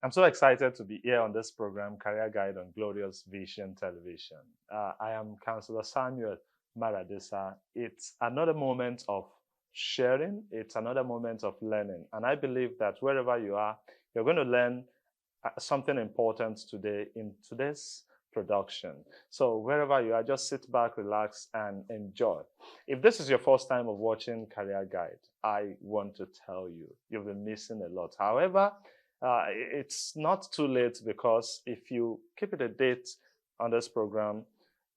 I'm so excited to be here on this program, Career Guide on Glorious Vision Television. I am Counsellor Samuel Maradesa. It's another moment of sharing. It's another moment of learning. And I believe that wherever you are, you're going to learn something important today in today's production. So wherever you are, just sit back, relax, and enjoy. If this is your first time of watching Career Guide, I want to tell you, you've been missing a lot. However, it's not too late, because if you keep it a date on this program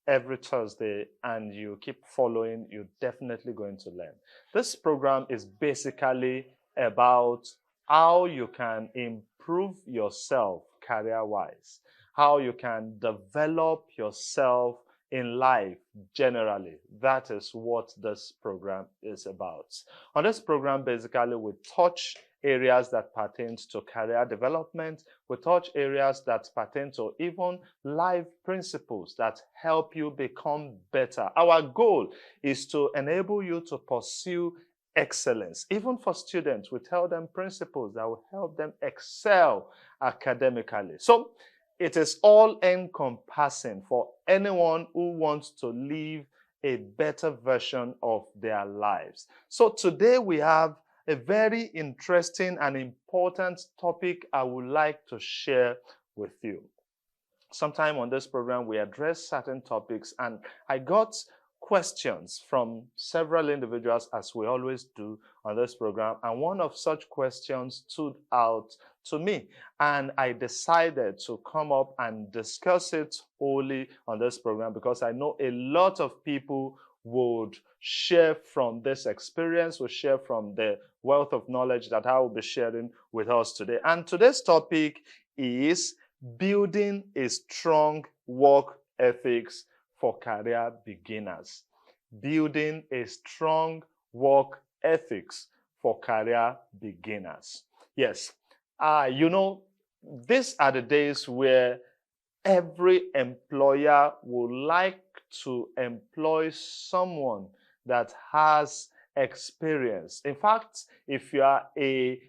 every Thursday and you keep following, you're definitely going to learn. This program is basically about how you can improve yourself career-wise, how you can develop yourself in life generally. That is what this program is about. On this program, basically, we touch areas that pertain to career development. We touch areas that pertain to even life principles that help you become better. Our goal is to enable you to pursue excellence. Even for students, we tell them principles that will help them excel academically. So it is all encompassing for anyone who wants to live a better version of their lives. So today we have a very interesting and important topic I would like to share with you. Sometime on this program, we address certain topics, and I got questions from several individuals, as we always do on this program, and one of such questions stood out to me, and I decided to come up and discuss it wholly on this program, because I know a lot of people would share from this experience, will share from the wealth of knowledge that I will be sharing with us today. And today's topic is building a strong work ethics for career beginners. Building a strong work ethics for career beginners. Yes, you know, these are the days where every employer would like to employ someone that has experience. In fact, if you are a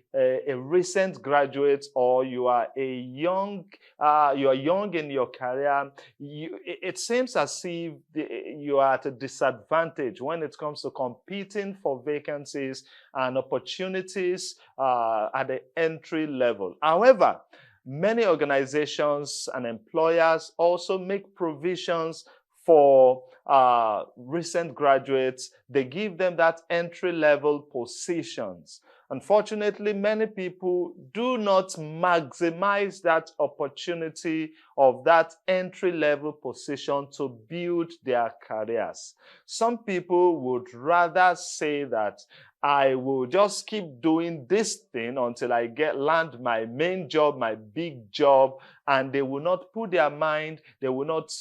recent graduate, or you are you are young in your career, it seems as if you are at a disadvantage when it comes to competing for vacancies and opportunities at the entry level. However, many organizations and employers also make provisions for recent graduates. They give them that entry-level positions. Unfortunately, many people do not maximize that opportunity of that entry-level position to build their careers. Some people would rather say that I will just keep doing this thing until I land my main job, my big job, and they will not put their mind, they will not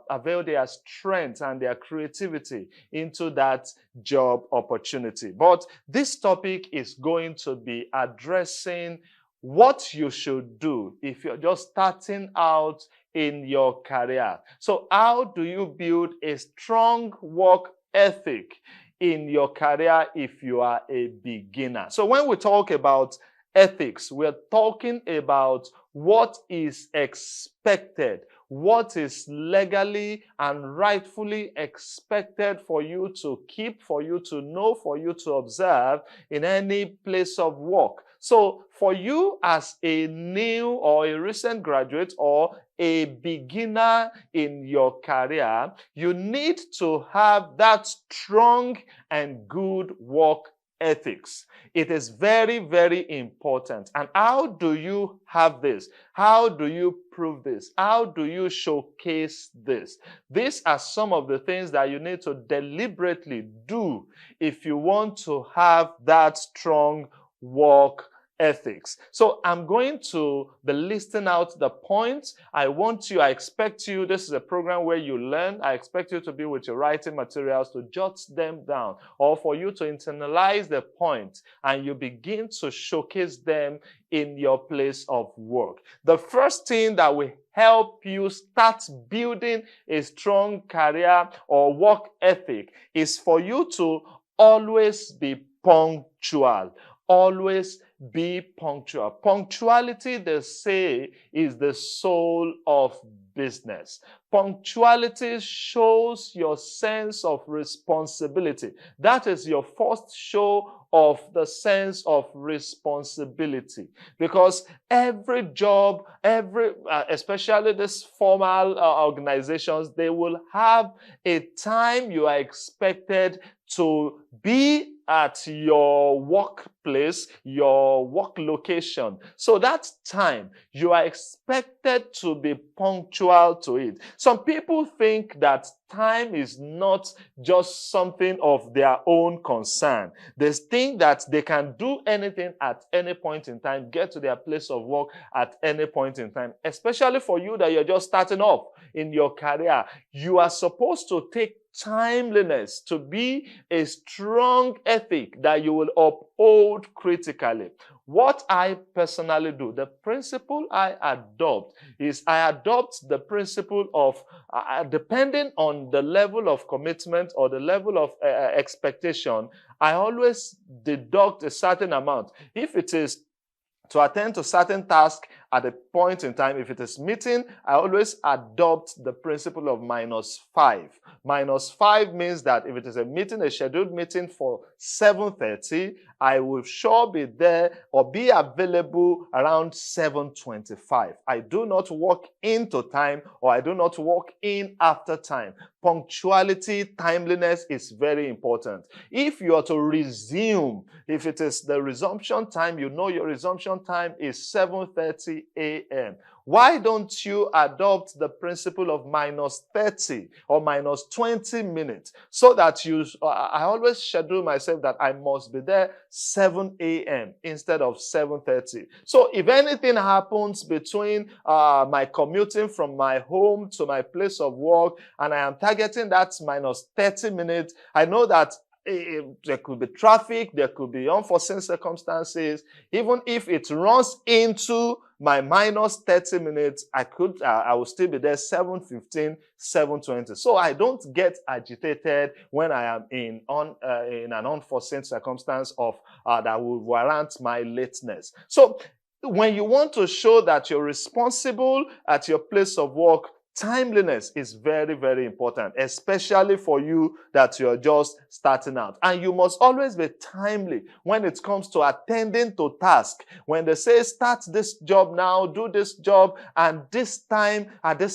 avail their strength and their creativity into that job opportunity. But this topic is going to be addressing what you should do if you're just starting out in your career. So how do you build a strong work ethic in your career if you are a beginner? So when we talk about ethics, we're talking about what is expected, what is legally and rightfully expected for you to keep, for you to know, for you to observe in any place of work. So for you as a new or a recent graduate or a beginner in your career, you need to have that strong and good work ethics. It is very, very important. And how do you have this? How do you prove this? How do you showcase this? These are some of the things that you need to deliberately do if you want to have that strong work ethics. So I'm going to be listing out the points. I expect you, this is a program where you learn. I expect you to be with your writing materials to jot them down, or for you to internalize the points and you begin to showcase them in your place of work. The first thing that will help you start building a strong career or work ethic is for you to always be punctual. Always be punctual. Punctuality, they say, is the soul of business. Punctuality shows your sense of responsibility. That is your first show of the sense of responsibility. Because every job, especially these formal organizations, they will have a time you are expected to be at your workplace, your work location. So that time, you are expected to be punctual to it. Some people think that time is not just something of their own concern. They think that they can do anything at any point in time, get to their place of work at any point in time. Especially for you that you're just starting off in your career, you are supposed to take timeliness to be a strong ethic that you will uphold critically. What I personally do, the principle I adopt is I adopt the principle of depending on the level of commitment or the level of expectation, I always deduct a certain amount. If it is to attend to certain tasks at a point in time, if it is meeting, I always adopt the principle of -5. -5 means that if it is a meeting, a scheduled meeting for 7:30, I will sure be there or be available around 7:25. I do not walk into time or I do not walk in after time. Punctuality, timeliness is very important. If you are to resume, if it is the resumption time, you know your resumption time is 7:30 a.m. Why don't you adopt the principle of -30 or -20 minutes so that I always schedule myself that I must be there 7 a.m. instead of 7:30. So if anything happens between my commuting from my home to my place of work and I am targeting that -30 minutes, I know that there could be traffic, there could be unforeseen circumstances. Even if it runs into my -30 minutes, I will still be there 7:15, 7:20. So I don't get agitated when I am in an unforeseen circumstance of that will warrant my lateness. So when you want to show that you're responsible at your place of work, timeliness is very, very important, especially for you that you're just starting out. And you must always be timely when it comes to attending to tasks. When they say, start this job now, do this job, and at this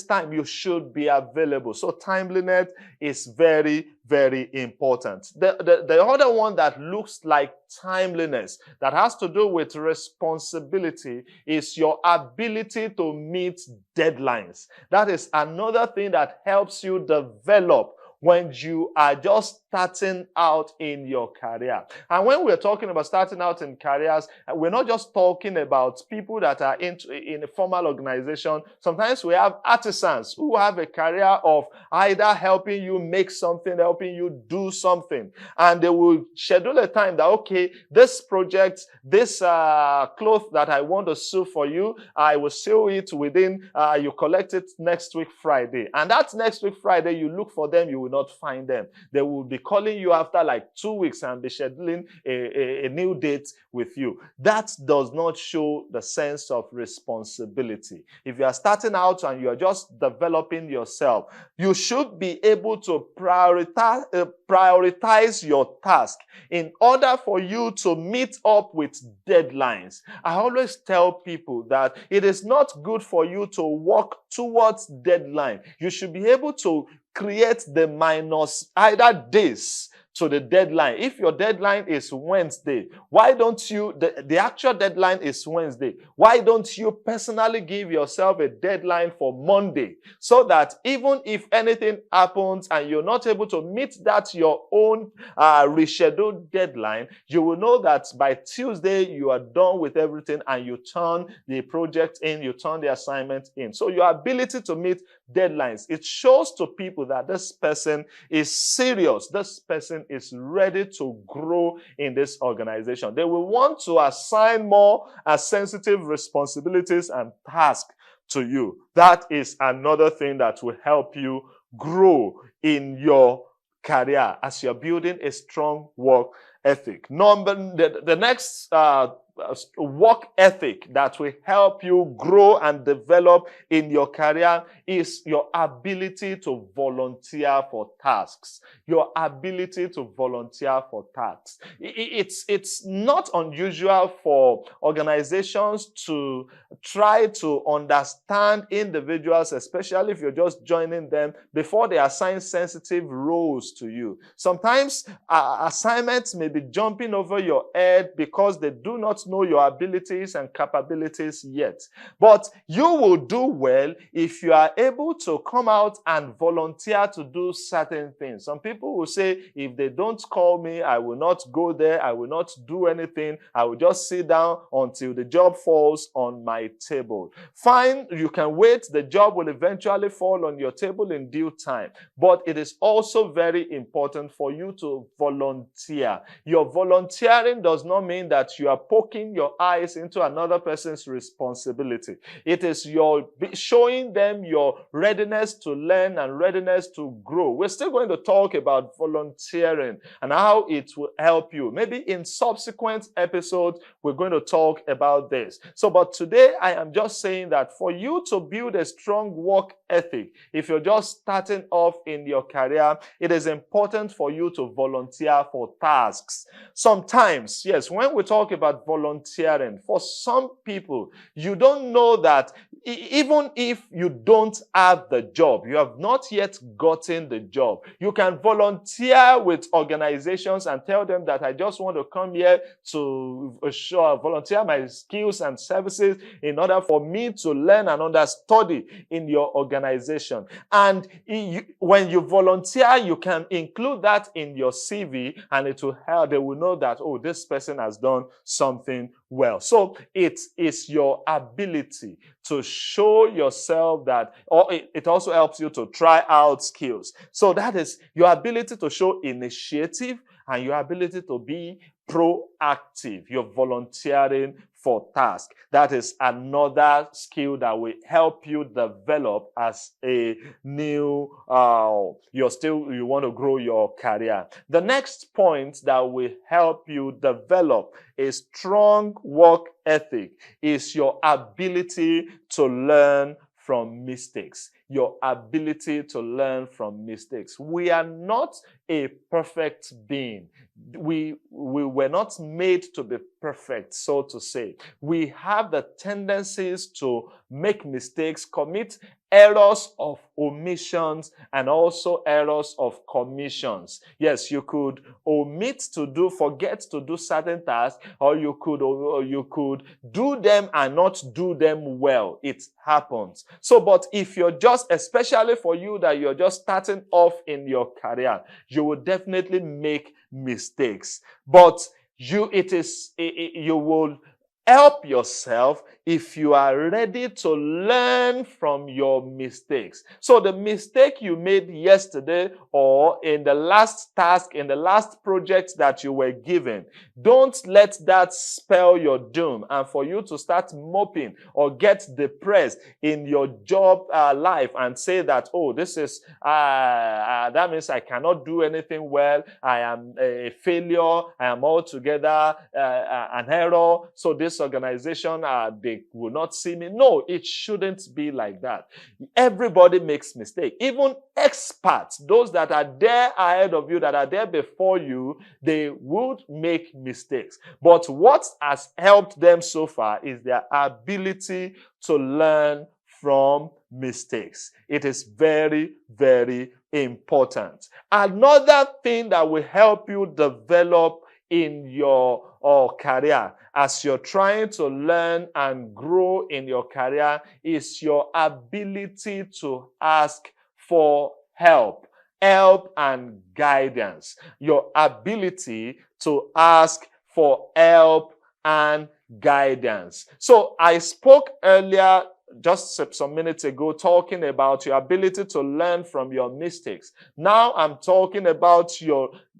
time, you should be available. So timeliness is very, very important. The other one that looks like timeliness, that has to do with responsibility, is your ability to meet deadlines. That is another thing that helps you develop when you are just starting out in your career. And when we're talking about starting out in careers, we're not just talking about people that are in a formal organization. Sometimes we have artisans who have a career of either helping you make something, helping you do something. And they will schedule a time that, okay, this project, this cloth that I want to sew for you, I will sew it within, you collect it next week Friday. And that's next week Friday, you look for them, you will not find them. They will be calling you after like 2 weeks and be scheduling a new date with you. That does not show the sense of responsibility. If you are starting out and you are just developing yourself, you should be able to prioritize your task in order for you to meet up with deadlines. I always tell people that it is not good for you to work towards deadline. You should be able to create the minus either days to the deadline. If your deadline is Wednesday, why don't you, the actual deadline is Wednesday, why don't you personally give yourself a deadline for Monday, so that even if anything happens and you're not able to meet that your own rescheduled deadline, you will know that by Tuesday you are done with everything and you turn the project in, you turn the assignment in. So your ability to meet deadlines, it shows to people that this person is serious, this person is ready to grow in this organization. They will want to assign more sensitive responsibilities and tasks to you. That is another thing that will help you grow in your career as you're building a strong work ethic. The next work ethic that will help you grow and develop in your career is your ability to volunteer for tasks. Your ability to volunteer for tasks. It's not unusual for organizations to try to understand individuals, especially if you're just joining them, before they assign sensitive roles to you. Sometimes assignments may be jumping over your head because they do not know your abilities and capabilities yet. But you will do well if you are able to come out and volunteer to do certain things. Some people will say, if they don't call me, I will not go there. I will not do anything. I will just sit down until the job falls on my table. Fine, you can wait. The job will eventually fall on your table in due time. But it is also very important for you to volunteer. Your volunteering does not mean that you are poking your eyes into another person's responsibility. It is your showing them your readiness to learn and readiness to grow. We're still going to talk about volunteering and how it will help you. Maybe in subsequent episodes, we're going to talk about this. So, but today I am just saying that for you to build a strong work ethic, if you're just starting off in your career, it is important for you to volunteer for tasks. Sometimes, yes, when we talk about volunteering, for some people, you don't know that even if you don't have the job, you have not yet gotten the job, you can volunteer with organizations and tell them that I just want to come here to volunteer my skills and services in order for me to learn and understudy in your organization. And when you volunteer, you can include that in your CV, and it will help. They will know that, oh, this person has done something well. So it is your ability to show yourself that, or it also helps you to try out skills. So that is your ability to show initiative and your ability to be proactive. You're volunteering for tasks. That is another skill that will help you develop as a new, you want to grow your career. The next point that will help you develop a strong work ethic is your ability to learn from mistakes. Your ability to learn from mistakes. We are not a perfect being. We were not made to be perfect, so to say. We have the tendencies to make mistakes, commit errors of omissions, and also errors of commissions. Yes, you could forget to do certain tasks, or you could do them and not do them well. It happens. So, but if you're just, especially for you that you're just starting off in your career, you will definitely make mistakes. But you will help yourself if you are ready to learn from your mistakes. So the mistake you made yesterday or in the last task, in the last project that you were given, don't let that spell your doom and for you to start moping or get depressed in your job life and say that, oh, this is, that means I cannot do anything well. I am a failure. I am altogether an error. So this organization, they will not see me. No, it shouldn't be like that. Everybody makes mistakes. Even experts, those that are there ahead of you, that are there before you, they would make mistakes. But what has helped them so far is their ability to learn from mistakes. It is very, very important. Another thing that will help you develop in your career as you're trying to learn and grow in your career is your ability to ask for help and guidance. Your ability to ask for help and guidance. So I spoke earlier, just some minutes ago, talking about your ability to learn from your mistakes. Now I'm talking about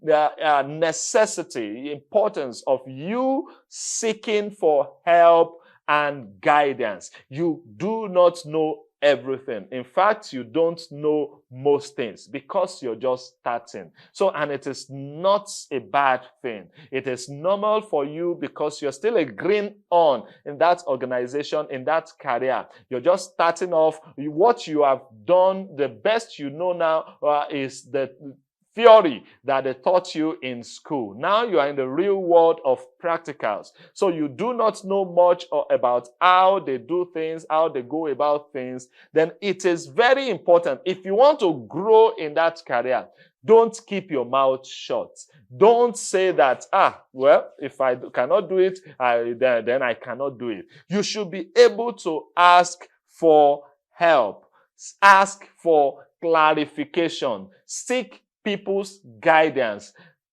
the necessity, importance of you seeking for help and guidance. You do not know everything. In fact, you don't know most things because you're just starting. So, and it is not a bad thing. It is normal for you because you're still a green on in that organization, in that career. You're just starting off. What you have done, the best you know now is the theory that they taught you in school. Now you are in the real world of practicals. So you do not know much about how they do things, how they go about things. Then it is very important. If you want to grow in that career, don't keep your mouth shut. Don't say that, well, if I cannot do it, then I cannot do it. You should be able to ask for help. Ask for clarification. Seek people's guidance.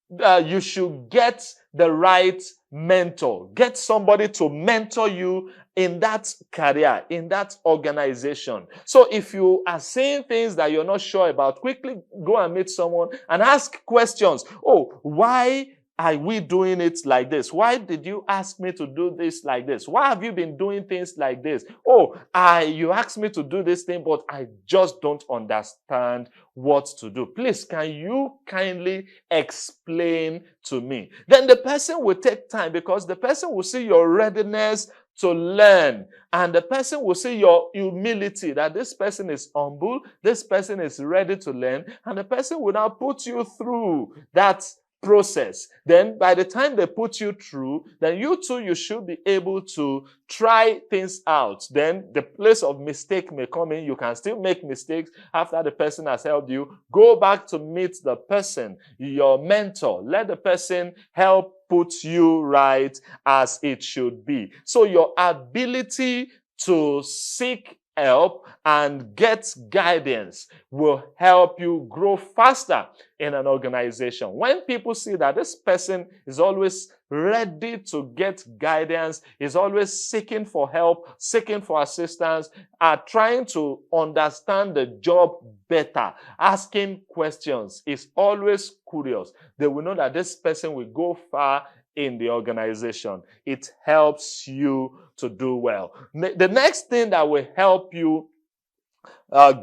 You should get the right mentor. Get somebody to mentor you in that career, in that organization. So if you are saying things that you're not sure about, quickly go and meet someone and ask questions. Oh, why are we doing it like this? Why did you ask me to do this like this? Why have you been doing things like this? Oh, you asked me to do this thing, but I just don't understand what to do. Please, can you kindly explain to me? Then the person will take time because the person will see your readiness to learn, and the person will see your humility, that this person is humble, this person is ready to learn, and the person will now put you through that process. Then by the time they put you through, then you too, you should be able to try things out. Then the place of mistake may come in. You can still make mistakes after the person has helped you. Go back to meet the person, your mentor. Let the person help put you right as it should be. So your ability to seek help and get guidance will help you grow faster in an organization. When people see that this person is always ready to get guidance, is always seeking for help, seeking for assistance, are trying to understand the job better, asking questions, is always curious, they will know that this person will go far in the organization. It helps you to do well. The next thing that will help you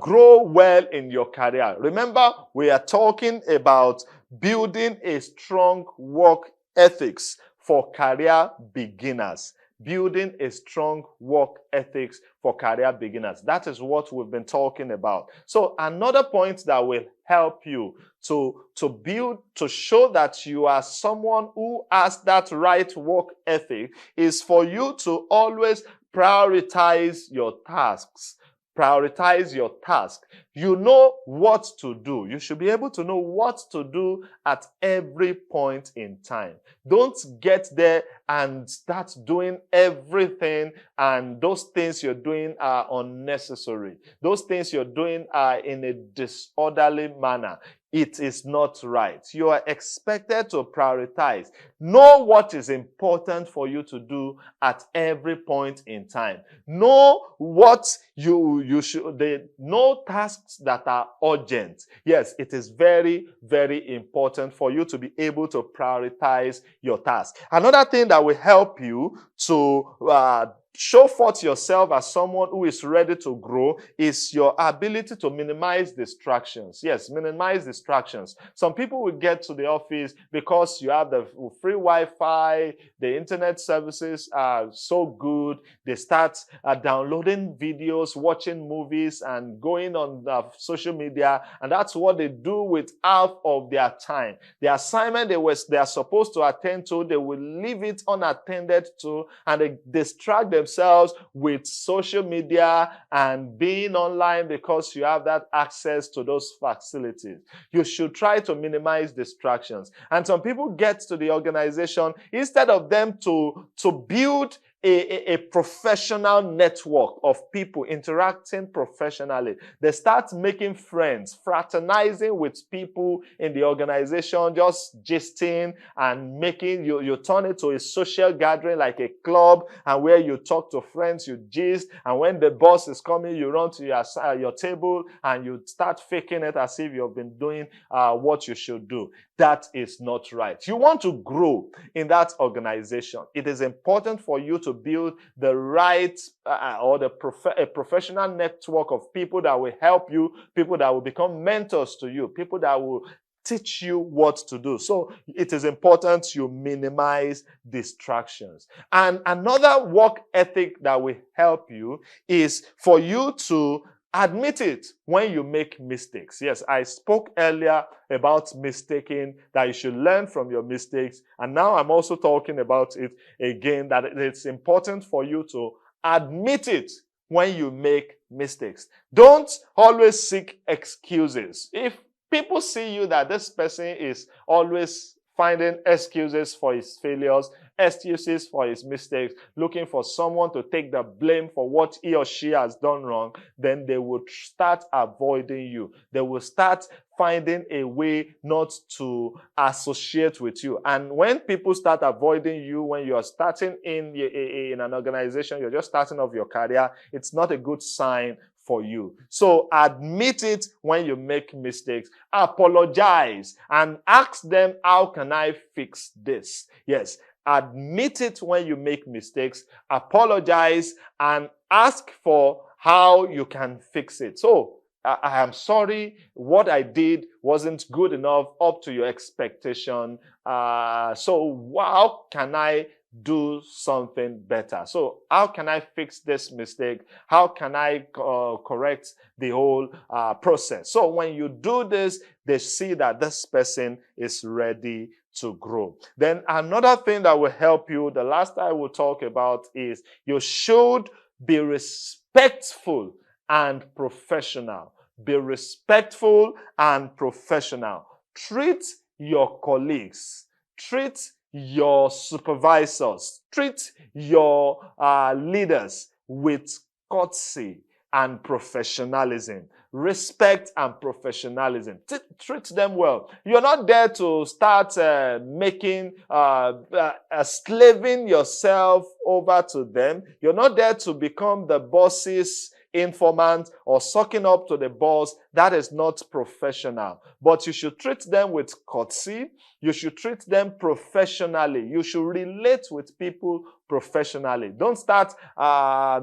grow well in your career. Remember, we are talking about building a strong work ethics for career beginners. Building a strong work ethics for career beginners. That is what we've been talking about. So another point that will help you to build, to show that you are someone who has that right work ethic is for you to always prioritize your tasks. Prioritize your task. You know what to do. You should be able to know what to do at every point in time. Don't get there and start doing everything, and those things you're doing are unnecessary. Those things you're doing are in a disorderly manner. It is not right. You are expected to prioritize. Know what is important for you to do at every point in time. Know what you should, know tasks that are urgent. Yes, it is very, very important for you to be able to prioritize your task. Another thing that will help you to show forth yourself as someone who is ready to grow is your ability to minimize distractions. Yes, minimize distractions. Some people will get to the office because you have the free Wi-Fi, the internet services are so good. They start downloading videos, watching movies, and going on social media, and that's what they do with half of their time. The assignment they are supposed to attend to, they will leave it unattended to, and they distract themselves with social media and being online because you have that access to those facilities. You should try to minimize distractions. And some people get to the organization, instead of them to build a professional network of people interacting professionally, they start making friends, fraternizing with people in the organization, just gisting and making you turn it to a social gathering like a club, and where you talk to friends, you gist, and when the boss is coming, you run to your table and you start faking it as if you've been doing what you should do. That is not right. You want to grow in that organization. It is important for you to to build the right or a professional network of people that will help you, people that will become mentors to you, people that will teach you what to do. So it is important you minimize distractions. And another work ethic that will help you is for you to admit it when you make mistakes. Yes, I spoke earlier about mistaking, that you should learn from your mistakes. And now I'm also talking about it again, that it's important for you to admit it when you make mistakes. Don't always seek excuses. If people see you that this person is always finding excuses for his failures, excuses for his mistakes, looking for someone to take the blame for what he or she has done wrong, then they will start avoiding you. They will start finding a way not to associate with you. And when people start avoiding you, when you're starting in an organization, you're just starting off your career, it's not a good sign for you. So admit it when you make mistakes. Apologize and ask them, how can I fix this? Yes, admit it when you make mistakes. Apologize and ask for how you can fix it. So I am sorry, what I did wasn't good enough up to your expectation. So how can I do something better? So how can I fix this mistake? How can I correct the whole process? So when you do this, they see that this person is ready to grow. Then another thing that will help you, the last I will talk about, is you should be respectful and professional. Be respectful and professional. Treat your colleagues, treat your supervisors, treat your leaders with courtesy and professionalism. Respect and professionalism. Treat them well. You're not there to start slaving yourself over to them. You're not there to become the boss's informant or sucking up to the boss. That is not professional. But you should treat them with courtesy. You should treat them professionally. You should relate with people professionally. Don't start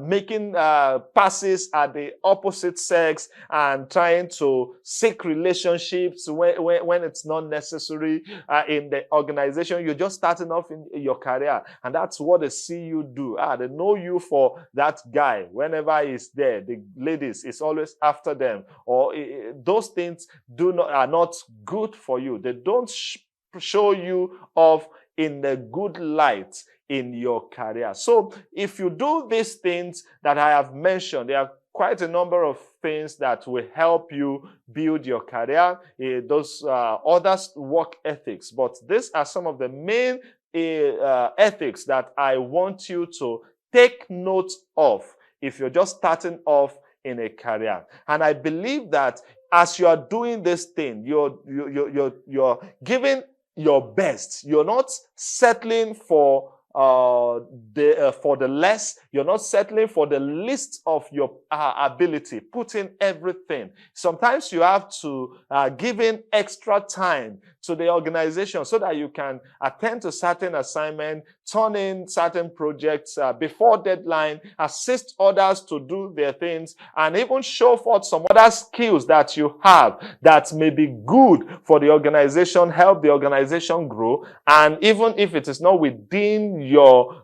making passes at the opposite sex and trying to seek relationships when it's not necessary in the organization. You're just starting off in your career, and that's what they see you do. They know you for that guy. Whenever he's there, the ladies is always after them, or those things are not good for you. They don't show you off in a good light in your career. So if you do these things that I have mentioned, there are quite a number of things that will help you build your career, those other work ethics. But these are some of the main ethics that I want you to take note of if you're just starting off in a career. And I believe that as you are doing this thing, you're giving your best. You're not settling for the less. You're not settling for the least of your ability. Put in everything. Sometimes you have to give in extra time to the organization so that you can attend to certain assignments, turn in certain projects before deadline, assist others to do their things, and even show forth some other skills that you have that may be good for the organization, help the organization grow. And even if it is not within your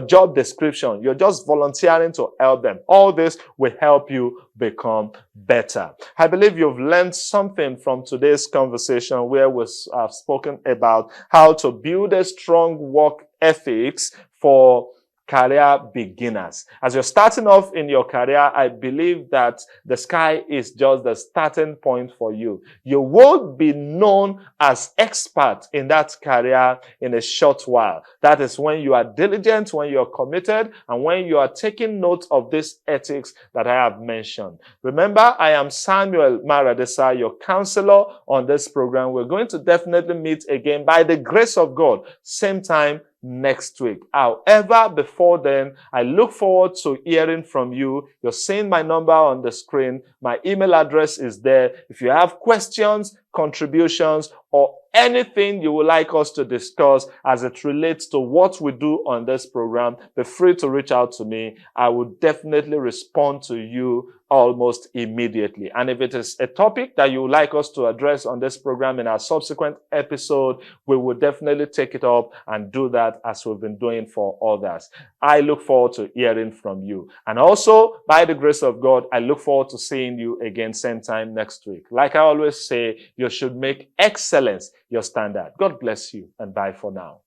job description, you're just volunteering to help them. All this will help you become better. I believe you've learned something from today's conversation where we have spoken about how to build a strong work ethics for career beginners. As you're starting off in your career, I believe that the sky is just the starting point for you. You will be known as expert in that career in a short while. That is when you are diligent, when you're committed, and when you are taking note of these ethics that I have mentioned. Remember, I am Samuel Maradesa, your counselor on this program. We're going to definitely meet again by the grace of God, same time next week. However, before then, I look forward to hearing from you. You're seeing my number on the screen. My email address is there. If you have questions, contributions, or anything you would like us to discuss as it relates to what we do on this program, be free to reach out to me. I will definitely respond to you almost immediately. And if it is a topic that you would like us to address on this program in our subsequent episode, we will definitely take it up and do that as we've been doing for others. I look forward to hearing from you. And also, by the grace of God, I look forward to seeing you again same time next week. Like I always say, you should make excellence your standard. God bless you, and bye for now.